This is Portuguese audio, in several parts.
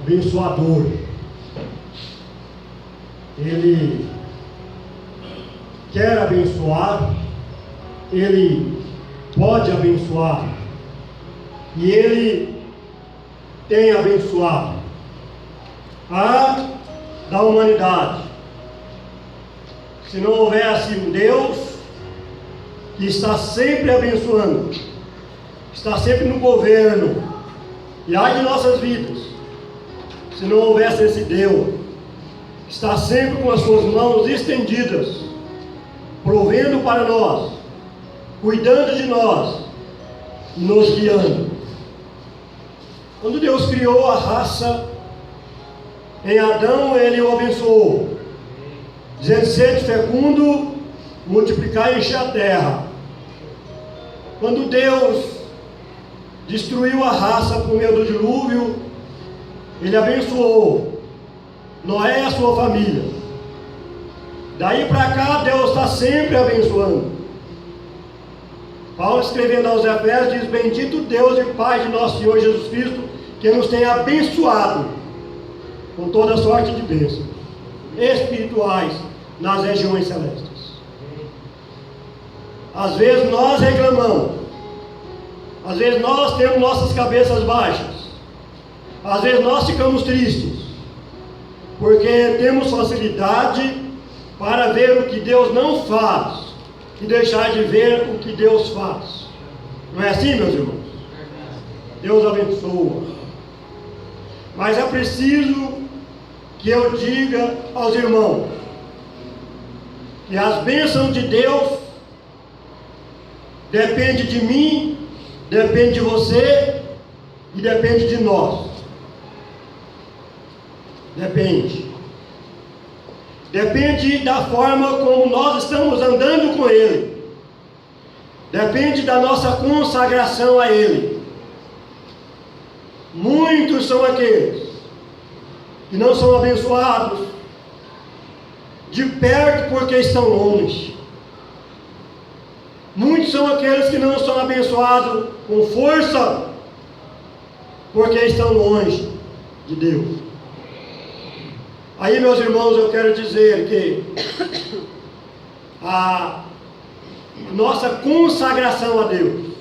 abençoador. Ele quer abençoar, Ele pode abençoar, e Ele tem abençoado a da humanidade. Se não houvesse um Deus que está sempre abençoando, está sempre no governo, e ai de nossas vidas, se não houvesse esse Deus, está sempre com as suas mãos estendidas, provendo para nós, cuidando de nós e nos guiando. Quando Deus criou a raça, em Adão Ele o abençoou, dizendo: sede fecundo, multiplicar e encher a terra. Quando Deus destruiu a raça por meio do dilúvio, Ele abençoou Noé e a sua família. Daí para cá, Deus está sempre abençoando. Paulo, escrevendo aos Efésios, diz: bendito Deus e Pai de nosso Senhor Jesus Cristo, que nos tem abençoado com toda sorte de bênçãos espirituais nas regiões celestes. Às vezes nós reclamamos, às vezes nós temos nossas cabeças baixas, às vezes nós ficamos tristes, porque temos facilidade para ver o que Deus não faz e deixar de ver o que Deus faz. Não é assim, meus irmãos? Deus abençoa. Mas é preciso que eu diga aos irmãos que as bênçãos de Deus dependem de mim, depende de você e depende de nós. Depende da forma como nós estamos andando com Ele, depende da nossa consagração a Ele. Muitos são aqueles que não são abençoados de perto porque estão longe. Muitos são aqueles que não são abençoados com força porque estão longe de Deus. Aí, meus irmãos, eu quero dizer que a nossa consagração a Deus,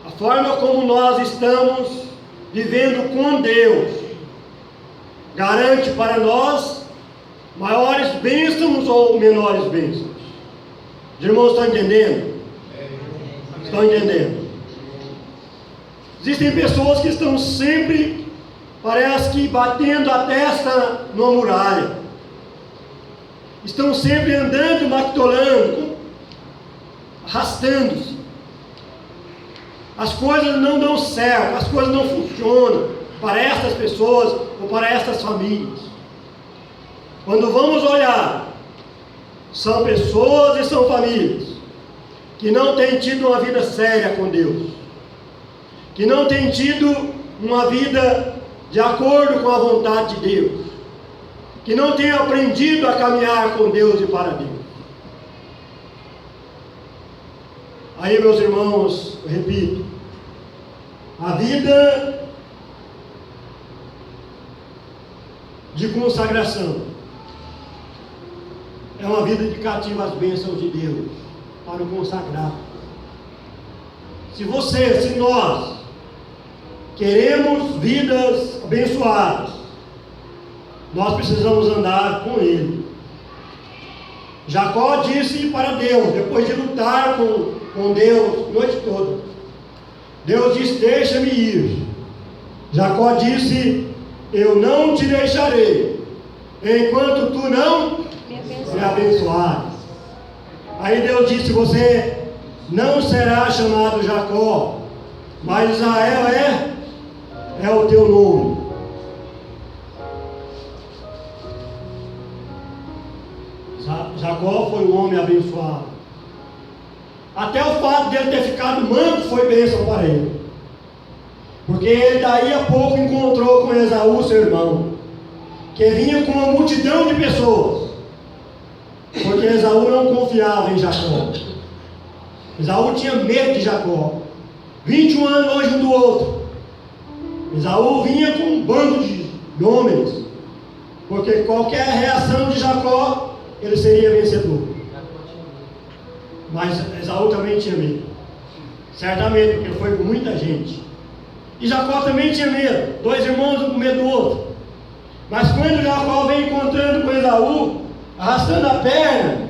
a forma como nós estamos vivendo com Deus, garante para nós maiores bênçãos ou menores bênçãos. Os irmãos estão entendendo? Estão entendendo? Existem pessoas que estão sempre, parece que batendo a testa numa muralha, estão sempre andando, mactolando, arrastando-se. As coisas não dão certo, as coisas não funcionam para estas pessoas ou para estas famílias. Quando vamos olhar, são pessoas e são famílias que não têm tido uma vida séria com Deus, que não têm tido uma vida de acordo com a vontade de Deus, que não têm aprendido a caminhar com Deus e para Deus. Aí, meus irmãos, eu repito, a vida de consagração é uma vida de cativa às bênçãos de Deus para o consagrado. Se nós queremos vidas abençoadas, nós precisamos andar com Ele. Jacó disse para Deus, depois de lutar com Deus a noite toda, Deus disse: deixa-me ir. Jacó disse: eu não te deixarei enquanto tu não me abençoares. Aí Deus disse: você não será chamado Jacó, mas Israel é o teu nome. Jacó foi um homem abençoado. Até o fato de ele ter ficado manco foi bênção para ele, porque ele daí a pouco encontrou com Esaú, seu irmão, que vinha com uma multidão de pessoas, porque Esaú não confiava em Jacó. Esaú tinha medo de Jacó. 21 anos longe um do outro. Esaú vinha com um bando de homens, porque qualquer reação de Jacó, ele seria vencedor. Mas Esaú também tinha medo, certamente, porque foi com muita gente. E Jacó também tinha medo, dois irmãos um com medo do outro. Mas quando Jacó vem encontrando com Esaú, arrastando a perna,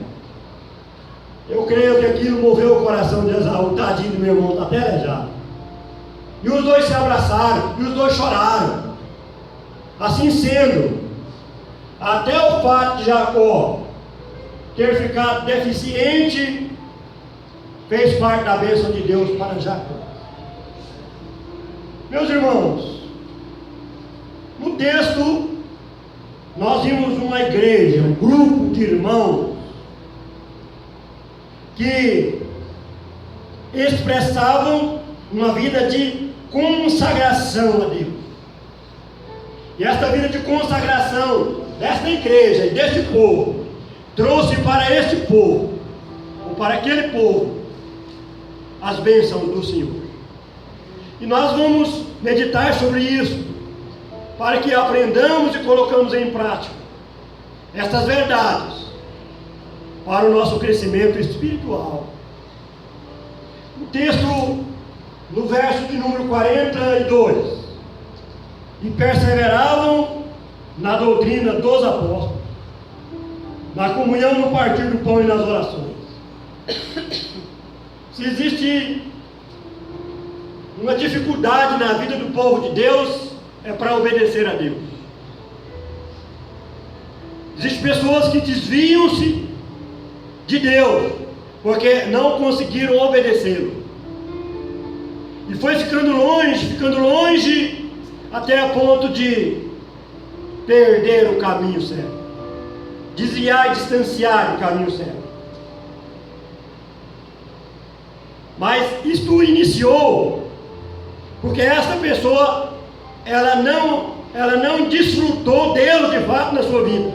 eu creio que aquilo moveu o coração de Esaú. Tadinho do meu irmão, está até aleijado. E os dois se abraçaram, e os dois choraram. Assim sendo, até o fato de Jacó ter ficado deficiente fez parte da bênção de Deus para Jacó. Meus irmãos, no texto nós vimos uma igreja, um grupo de irmãos que expressavam uma vida de consagração a Deus. E esta vida de consagração desta igreja e deste povo trouxe para este povo, ou para aquele povo, as bênçãos do Senhor. E nós vamos meditar sobre isso, para que aprendamos e colocamos em prática estas verdades para o nosso crescimento espiritual. O texto, no verso de número 42, e perseveravam na doutrina dos apóstolos, na comunhão, no partir do pão e nas orações. Se existe uma dificuldade na vida do povo de Deus, é para obedecer a Deus. Existem pessoas que desviam-se de Deus, porque não conseguiram obedecê-lo. E foi ficando longe, até a ponto de perder o caminho certo, desviar e distanciar o caminho certo. Mas isto iniciou porque esta pessoa ela não desfrutou Deus de fato na sua vida.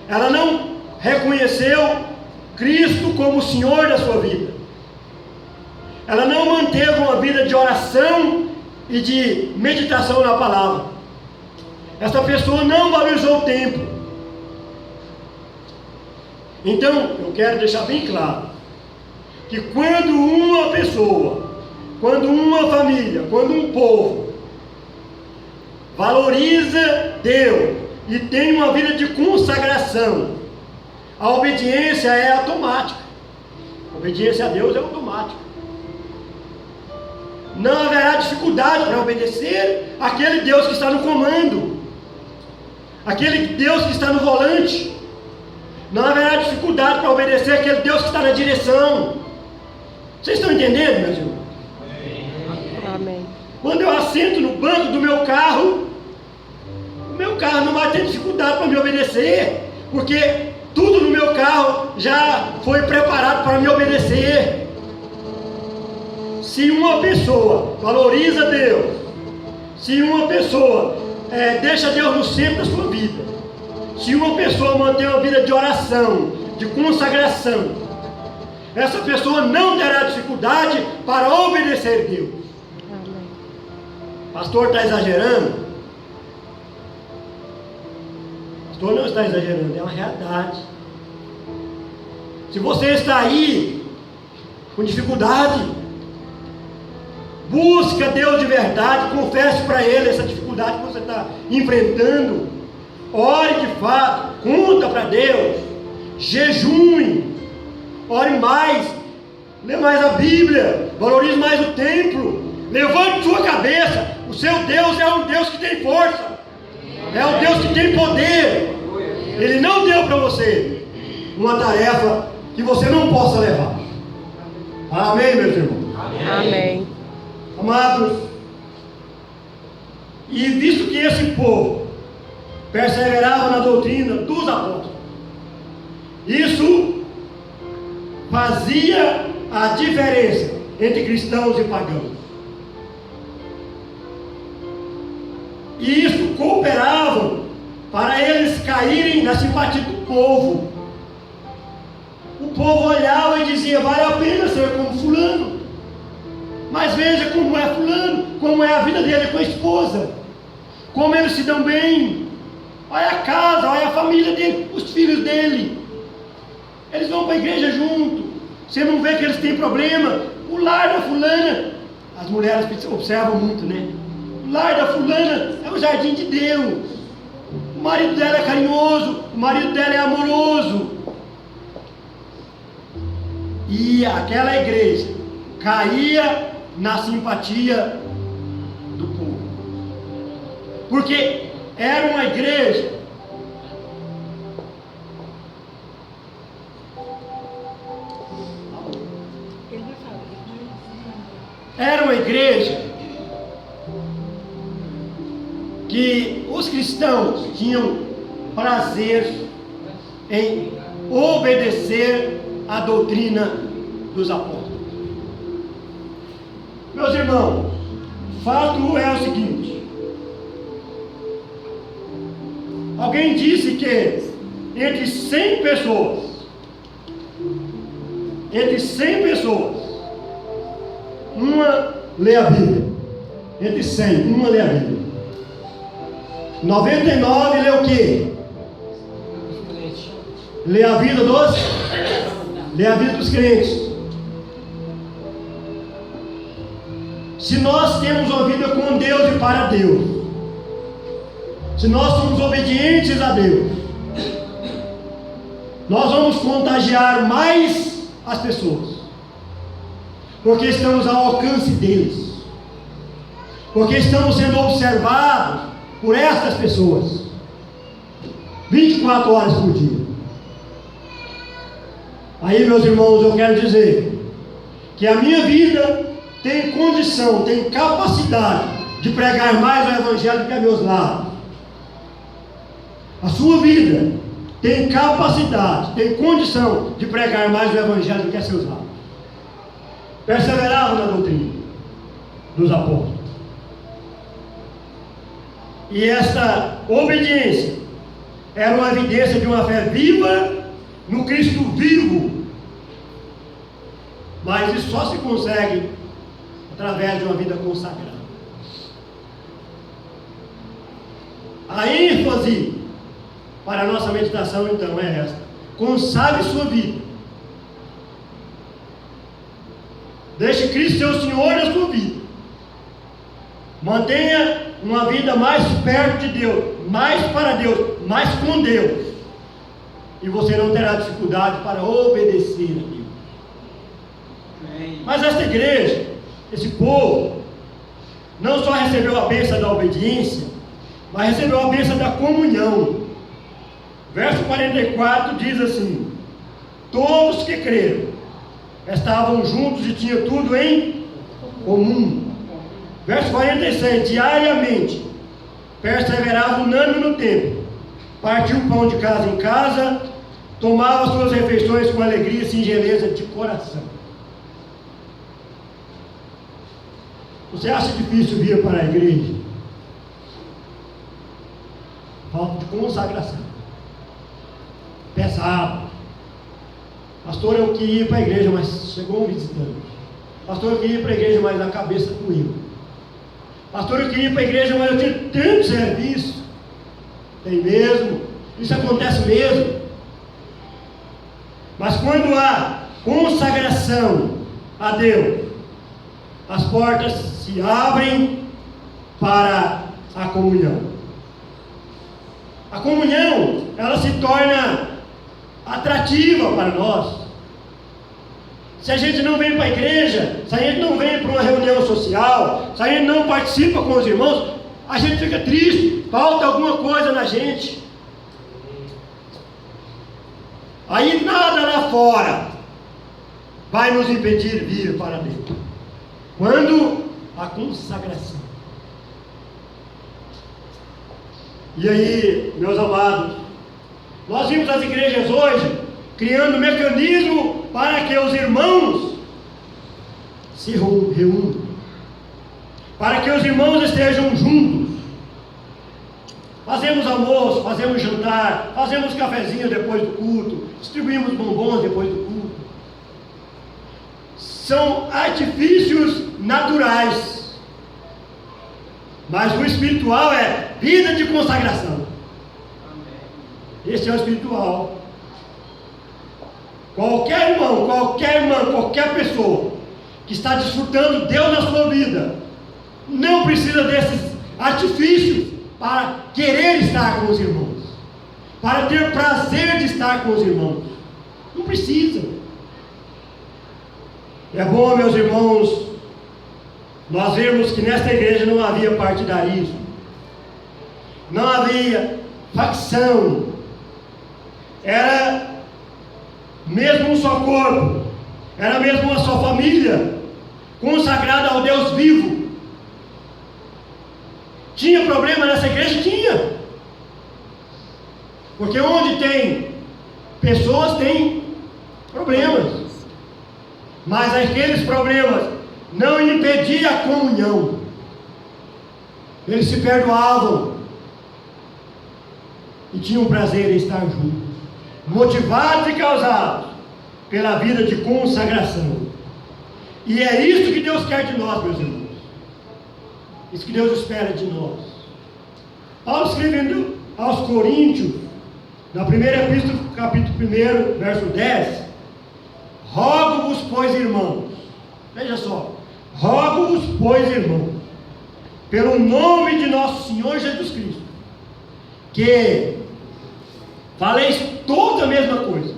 Ela não reconheceu Cristo como o Senhor da sua vida. Ela não manteve uma vida de oração e de meditação na palavra. Essa pessoa não valorizou o tempo. Então, eu quero deixar bem claro que quando uma pessoa, quando uma família, quando um povo valoriza Deus e tem uma vida de consagração, a obediência é automática. A obediência a Deus é automática. Não haverá dificuldade para obedecer aquele Deus que está no comando, aquele Deus que está no volante. Não haverá dificuldade para obedecer aquele Deus que está na direção. Vocês estão entendendo, meus irmãos? Amém. Quando eu assento no banco do meu carro, o meu carro não vai ter dificuldade para me obedecer, porque tudo no meu carro já foi preparado para me obedecer. Se uma pessoa valoriza Deus, se uma pessoa deixa Deus no centro da sua vida, se uma pessoa mantém uma vida de oração, de consagração, essa pessoa não terá dificuldade para obedecer Deus. Amém. Pastor está exagerando? Pastor não está exagerando, é uma realidade. Se você está aí com dificuldade, busca Deus de verdade, confesse para Ele essa dificuldade que você está enfrentando, ore de fato, conta para Deus, jejue, ore mais, lê mais a Bíblia, valorize mais o templo, levante sua cabeça. O seu Deus é um Deus que tem força, é um Deus que tem poder. Ele não deu para você uma tarefa que você não possa levar. Amém, meus irmãos? Amém. Amados, e visto que esse povo perseverava na doutrina dos apóstolos, isso fazia a diferença entre cristãos e pagãos. E isso cooperava para eles caírem na simpatia do povo. O povo olhava e dizia: vale a pena ser como fulano. Mas veja como é fulano, como é a vida dele com a esposa, como eles se dão bem. Olha a casa, olha a família dele, os filhos dele. Eles vão para a igreja junto. Você não vê que eles têm problema. O lar da fulana, as mulheres observam muito, né? O lar da fulana é o jardim de Deus. O marido dela é carinhoso, o marido dela é amoroso. E aquela igreja caía na simpatia do povo. Porque era uma igreja que os cristãos tinham prazer em obedecer à doutrina dos apóstolos. Meus irmãos, fato é o seguinte: alguém disse que entre 100 pessoas, uma lê a Bíblia. Entre 100, uma lê a Bíblia. 99 lê o quê? Lê a vida dos crentes. Se nós temos uma vida com Deus e para Deus, se nós somos obedientes a Deus, nós vamos contagiar mais as pessoas, porque estamos ao alcance deles, porque estamos sendo observados por estas pessoas 24 horas por dia. Aí, meus irmãos, eu quero dizer que a minha vida tem condição, tem capacidade de pregar mais o Evangelho do que a meus lábios. A sua vida tem capacidade, tem condição de pregar mais o Evangelho do que a seus lábios. Perseveravam na doutrina dos apóstolos. E esta obediência era uma evidência de uma fé viva no Cristo vivo. Mas isso só se consegue através de uma vida consagrada. A ênfase para a nossa meditação então é esta: consagre sua vida. Deixe Cristo ser o Senhor da sua vida. Mantenha uma vida mais perto de Deus, mais para Deus, mais com Deus. E você não terá dificuldade para obedecer a Deus. Mas esta igreja, esse povo, não só recebeu a bênção da obediência, mas recebeu a bênção da comunhão. Verso 44 diz assim: todos que creram estavam juntos e tinham tudo em comum. Verso 46: diariamente perseveravam unânime no templo, partiu o pão de casa em casa, tomava suas refeições com alegria e singeleza de coração. Você acha difícil vir para a igreja? Falta de consagração. Pesado. Pastor, eu queria ir para a igreja, mas chegou um visitante. Pastor, eu queria ir para a igreja, mas a cabeça doeu. Pastor, eu queria ir para a igreja, mas eu tinha tanto serviço. Tem mesmo. Isso acontece mesmo. Mas quando há consagração a Deus, as portas se abrem para a comunhão. A comunhão, ela se torna atrativa para nós. Se a gente não vem para a igreja, se a gente não vem para uma reunião social, se a gente não participa com os irmãos, a gente fica triste, falta alguma coisa na gente. Aí nada lá fora vai nos impedir de vir para dentro. Quando a consagração. E aí, meus amados, nós vimos as igrejas hoje criando mecanismo para que os irmãos se reúnam, para que os irmãos estejam juntos. Fazemos almoço, fazemos jantar, fazemos cafezinho depois do culto, distribuímos bombons depois do culto. São artifícios naturais, Mas o espiritual é vida de consagração. Esse é o espiritual. Qualquer irmão, qualquer irmã, qualquer pessoa que está desfrutando Deus na sua vida, não precisa desses artifícios para querer estar com os irmãos, para ter prazer de estar com os irmãos. Não precisa. É bom, meus irmãos, nós vemos que nesta igreja não havia partidarismo, não havia facção, era mesmo um só corpo, era mesmo uma só família, consagrada ao Deus vivo. Tinha problema nessa igreja? Tinha. Porque onde tem pessoas, tem problemas. Mas aqueles problemas não impediam a comunhão. Eles se perdoavam e tinham prazer em estar juntos, motivados e causados pela vida de consagração. E é isso que Deus quer de nós, meus irmãos. Isso que Deus espera de nós. Paulo escrevendo aos Coríntios, na primeira epístola, capítulo 1, verso 10, rogo-vos, pois, irmãos, veja só, rogo-vos, pois, irmãos, pelo nome de nosso Senhor Jesus Cristo, que faleis toda a mesma coisa,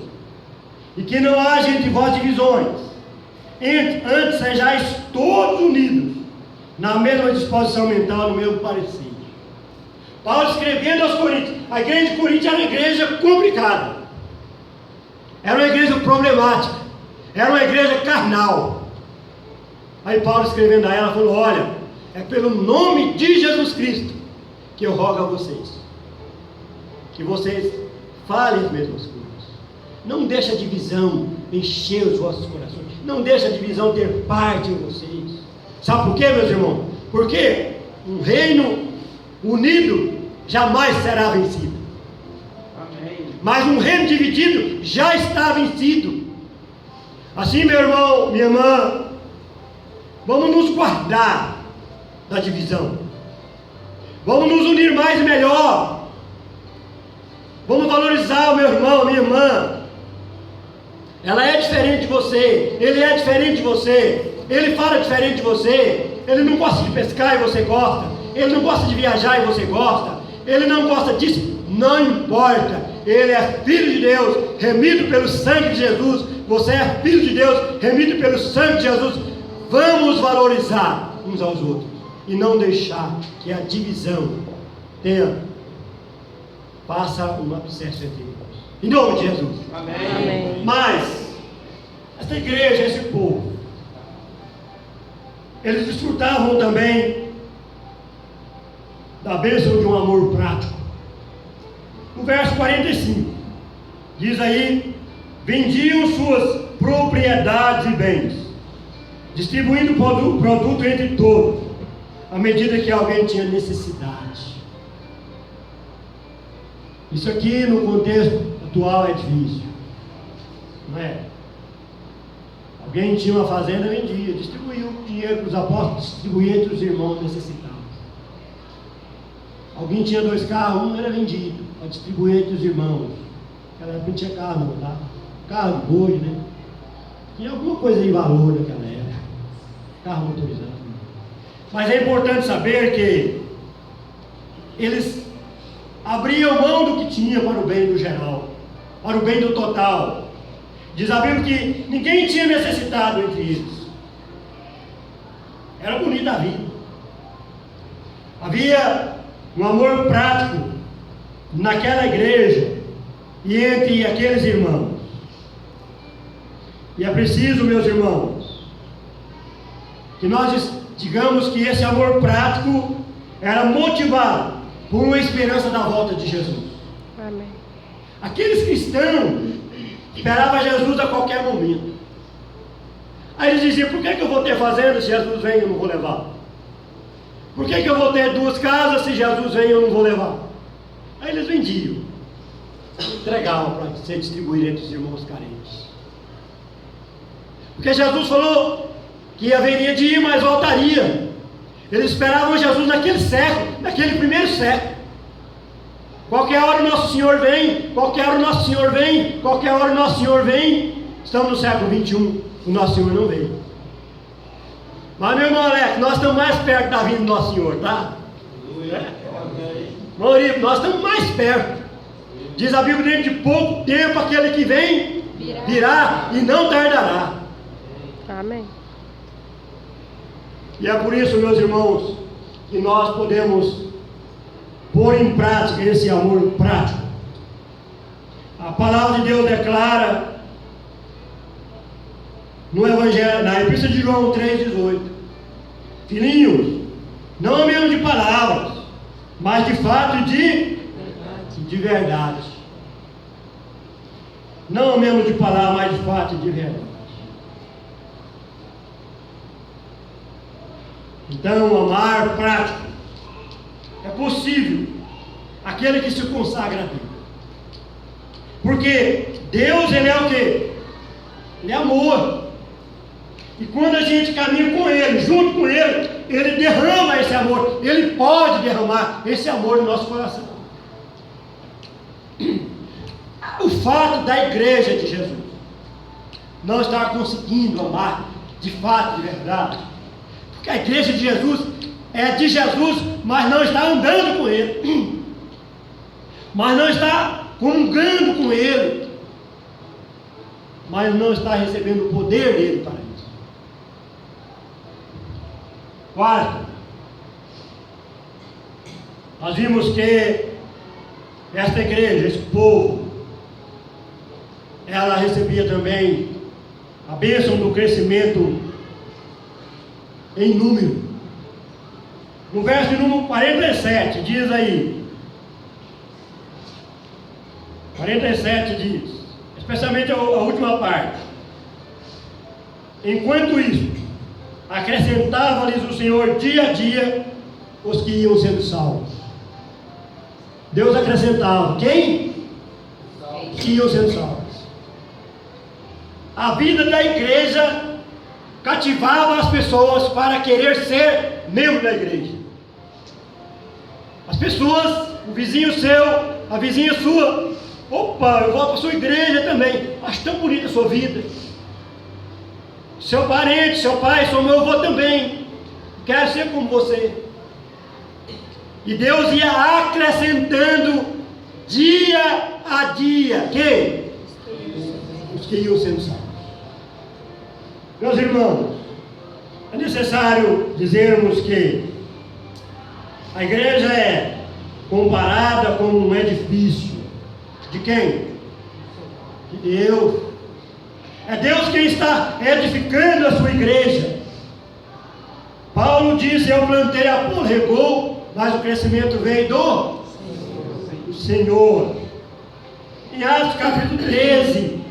e que não haja entre vós divisões, antes sejais todos unidos, na mesma disposição mental, no mesmo parecer. Paulo escrevendo aos Coríntios, a igreja de Coríntios era uma igreja complicada, era uma igreja problemática, era uma igreja carnal. Aí Paulo escrevendo a ela, falou: olha, é pelo nome de Jesus Cristo que eu rogo a vocês, que vocês falem as mesmas coisas. Não deixe a divisão encher os vossos corações, não deixe a divisão ter parte em vocês. Sabe por quê, meus irmãos? Porque um reino unido jamais será vencido. Amém. Mas um reino dividido já está vencido. Assim, meu irmão, minha irmã, vamos nos guardar da divisão. Vamos nos unir mais e melhor. Vamos valorizar o meu irmão, a minha irmã. Ela é diferente de você, ele é diferente de você, ele fala diferente de você, ele não gosta de pescar e você gosta, ele não gosta de viajar e você gosta, ele não gosta disso, não importa, ele é filho de Deus, remido pelo sangue de Jesus, você é filho de Deus, remido pelo sangue de Jesus. Vamos valorizar uns aos outros e não deixar que a divisão faça um abscesso entre nós. Em nome de Jesus. Amém. Amém. Mas esta igreja, esse povo, eles desfrutavam também da bênção de um amor prático. No verso 45 diz aí: vendiam suas propriedades e bens, distribuindo o produto entre todos, à medida que alguém tinha necessidade. Isso aqui no contexto atual é difícil, não é? Alguém tinha uma fazenda, vendia, distribuía o dinheiro para os apóstolos, distribuía entre os irmãos necessitados. Alguém tinha 2 carros, um era vendido para distribuir entre os irmãos. Naquela época não tinha carro não, tá? Carro de boi, né? Tinha alguma coisa de valor naquela época, carro motorizado. Mas é importante saber que eles abriam mão do que tinha para o bem do geral, para o bem do total. Diz a Bíblia que ninguém tinha necessitado entre eles. Era bonita a vida. Havia um amor prático naquela igreja e entre aqueles irmãos. E é preciso, meus irmãos, que nós digamos que esse amor prático era motivado por uma esperança da volta de Jesus. Amém. Aqueles cristãos esperavam Jesus a qualquer momento. Aí eles diziam: por que eu vou ter fazenda se Jesus vem e eu não vou levar? Por que eu vou ter 2 casas se Jesus vem e eu não vou levar? Aí eles vendiam, entregavam para ser distribuído entre os irmãos carentes. Porque Jesus falou que haveria de ir, mas voltaria. Eles esperavam Jesus naquele século, naquele primeiro século. Qualquer hora o nosso Senhor vem, qualquer hora o nosso Senhor vem, qualquer hora o nosso Senhor vem. Estamos no século 21, o nosso Senhor não veio. Mas, meu irmão Alex, nós estamos mais perto da vinda do nosso Senhor, tá? Maurício, nós estamos mais perto. Diz a Bíblia, dentro de pouco tempo aquele que vem virá e não tardará. Amém. E é por isso, meus irmãos, que nós podemos pôr em prática esse amor prático. A palavra de Deus declara no Evangelho, na Epístola de João 3,18: filhinhos, não amemos de palavras, mas de fato e de verdade. Não amemos de palavras, mas de fato e de verdade. Então, amar prático é possível aquele que se consagra a Deus. Porque Deus, Ele é o quê? Ele é amor. E quando a gente caminha com Ele, junto com Ele, Ele derrama esse amor. Ele pode derramar esse amor no nosso coração. O fato da igreja de Jesus não estar conseguindo amar de fato, de verdade, porque a igreja de Jesus é de Jesus, mas não está andando com Ele, mas não está comungando com Ele, mas não está recebendo o poder dele para isso. Quarto, nós vimos que esta igreja, esse povo, ela recebia também a bênção do crescimento em número. No verso de número 47, diz aí, 47 diz, especialmente a última parte: enquanto isso, acrescentava-lhes o Senhor dia a dia os que iam sendo salvos. Deus acrescentava quem? Os que iam sendo salvos. A vida da igreja cativava as pessoas para querer ser membro da igreja. As pessoas, o vizinho seu, a vizinha sua: opa, eu vou para a sua igreja também, acho tão bonita a sua vida. Seu parente, seu pai, seu meu avô também, quero ser como você. E Deus ia acrescentando dia a dia quem? Os que iam sendo salvos. Meus irmãos, é necessário dizermos que a igreja é comparada com um edifício. De quem? De Deus. É Deus quem está edificando a sua igreja. Paulo disse: eu plantei, Apolo regou, mas o crescimento veio do Senhor. Em Atos capítulo 13,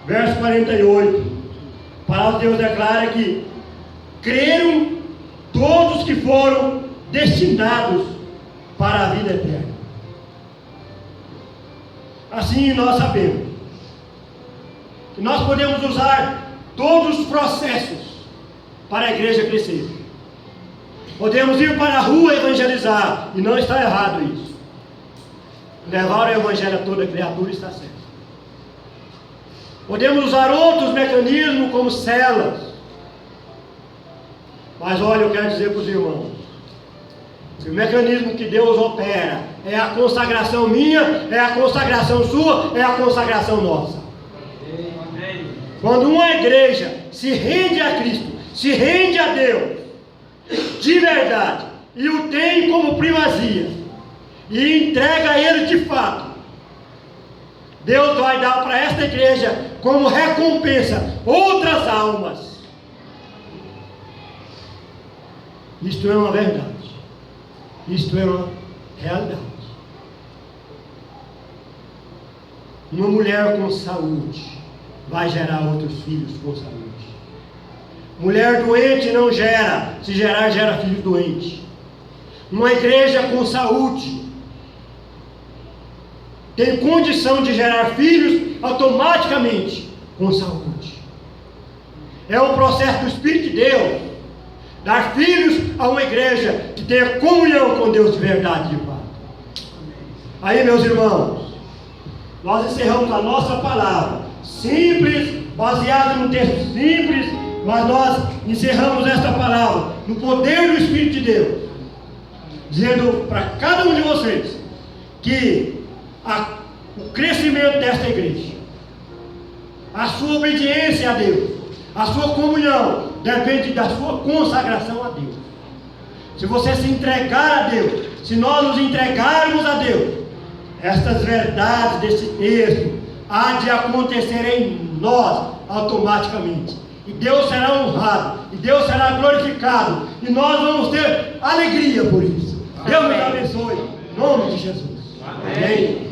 verso 48, a palavra de Deus declara que creram todos que foram destinados para a vida eterna. Assim nós sabemos que nós podemos usar todos os processos para a igreja crescer. Podemos ir para a rua evangelizar, e não está errado isso. Levar o evangelho a toda criatura está certo. Podemos usar outros mecanismos como celas. Mas olha, eu quero dizer para os irmãos, que o mecanismo que Deus opera é a consagração minha, é a consagração sua, é a consagração nossa. Quando uma igreja se rende a Cristo, se rende a Deus de verdade, e o tem como primazia, e entrega a Ele de fato, Deus vai dar para esta igreja como recompensa outras almas. Isto é uma verdade. Isto é uma realidade. Uma mulher com saúde vai gerar outros filhos com saúde. Mulher doente não gera, se gerar, gera filhos doentes. Uma igreja com saúde tem condição de gerar filhos automaticamente com saúde. É um processo do Espírito de Deus. dar filhos a uma igreja que tenha comunhão com Deus de verdade, de fato. Aí, meus irmãos, nós encerramos a nossa palavra, simples, baseada num texto simples, mas nós encerramos esta palavra no poder do Espírito de Deus, dizendo para cada um de vocês que o crescimento desta igreja, a sua obediência a Deus, a sua comunhão, depende da sua consagração a Deus. Se você se entregar a Deus, se nós nos entregarmos a Deus, estas verdades desse texto há de acontecer em nós automaticamente. E Deus será honrado, e Deus será glorificado, e nós vamos ter alegria por isso. Deus nos abençoe, em nome de Jesus. Amém.